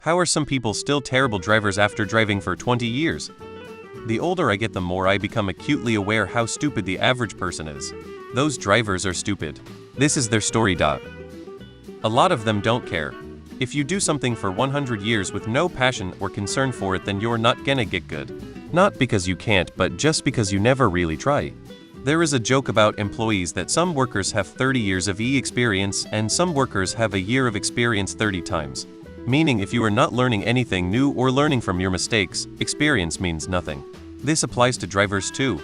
How are some people still terrible drivers after driving for 20 years? The older I get, the more I become acutely aware how stupid the average person is. Those drivers are stupid. This is their story. A lot of them don't care. If you do something for 100 years with no passion or concern for it, then you're not gonna get good. Not because you can't, but just because you never really try. There is a joke about employees that some workers have 30 years of experience and some workers have a year of experience 30 times. Meaning if you are not learning anything new or learning from your mistakes, experience means nothing. This applies to drivers too.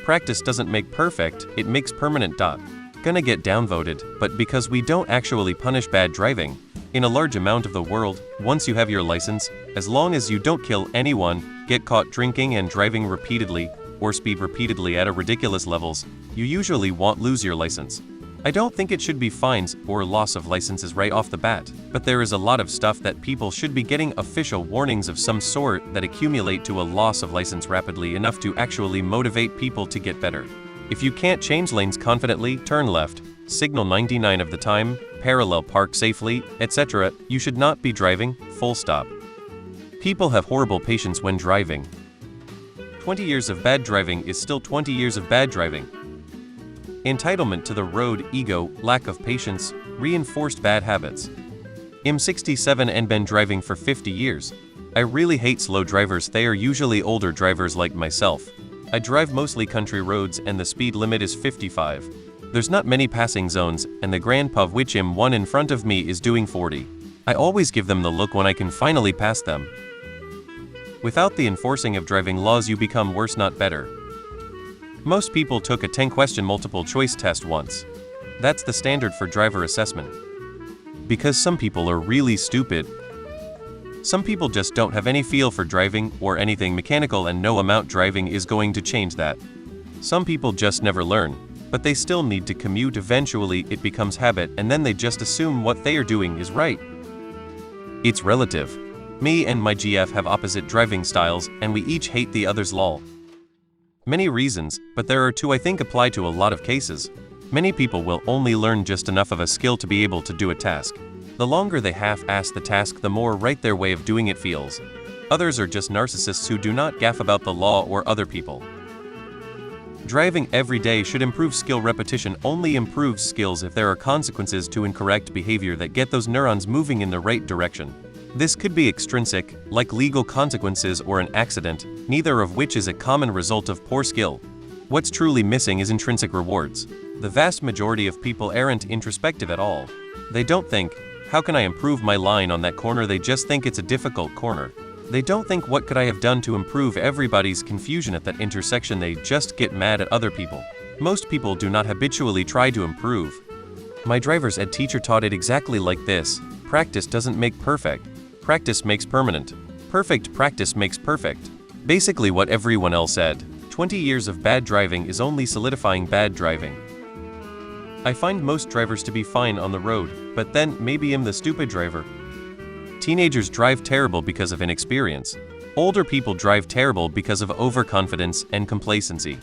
Practice doesn't make perfect, it makes permanent. Gonna get downvoted, but because we don't actually punish bad driving. In a large amount of the world, once you have your license, as long as you don't kill anyone, get caught drinking and driving repeatedly, or speed repeatedly at ridiculous levels, you usually won't lose your license. I don't think it should be fines or loss of licenses right off the bat, but there is a lot of stuff that people should be getting official warnings of some sort that accumulate to a loss of license rapidly enough to actually motivate people to get better. If you can't change lanes confidently, turn left, signal 99 of the time, parallel park safely, etc., you should not be driving, full stop. People have horrible patience when driving. 20 years of bad driving is still 20 years of bad driving. Entitlement to the road, ego, lack of patience, reinforced bad habits. I'm 67 and been driving for 50 years. I really hate slow drivers. They are usually older drivers like myself. I drive mostly country roads and the speed limit is 55. There's not many passing zones and the grandpa which one in front of me is doing 40. I always give them the look when I can finally pass them. Without the enforcing of driving laws, you become worse, not better. Most people took a 10-question multiple choice test once. That's the standard for driver assessment. Because some people are really stupid. Some people just don't have any feel for driving or anything mechanical, and no amount driving is going to change that. Some people just never learn, but they still need to commute. Eventually it becomes habit and then they just assume what they are doing is right. It's relative. Me and my GF have opposite driving styles and we each hate the other's lol. Many reasons, but there are two I think apply to a lot of cases. Many people will only learn just enough of a skill to be able to do a task. The longer they half-ass the task, the more right their way of doing it feels. Others are just narcissists who do not gaff about the law or other people. Driving every day should improve skill. Repetition only improves skills if there are consequences to incorrect behavior that get those neurons moving in the right direction. This could be extrinsic, like legal consequences, or an accident, neither of which is a common result of poor skill. What's truly missing is intrinsic rewards. The vast majority of people aren't introspective at all. They don't think, how can I improve my line on that corner? They just think it's a difficult corner. They don't think, what could I have done to improve? Everybody's confusion at that intersection. They just get mad at other people. Most people do not habitually try to improve. My driver's ed teacher taught it exactly like this: practice doesn't make perfect. Practice makes permanent. Perfect practice makes perfect. Basically what everyone else said. 20 years of bad driving is only solidifying bad driving. I find most drivers to be fine on the road, but then maybe I'm the stupid driver. Teenagers drive terrible because of inexperience. Older people drive terrible because of overconfidence and complacency.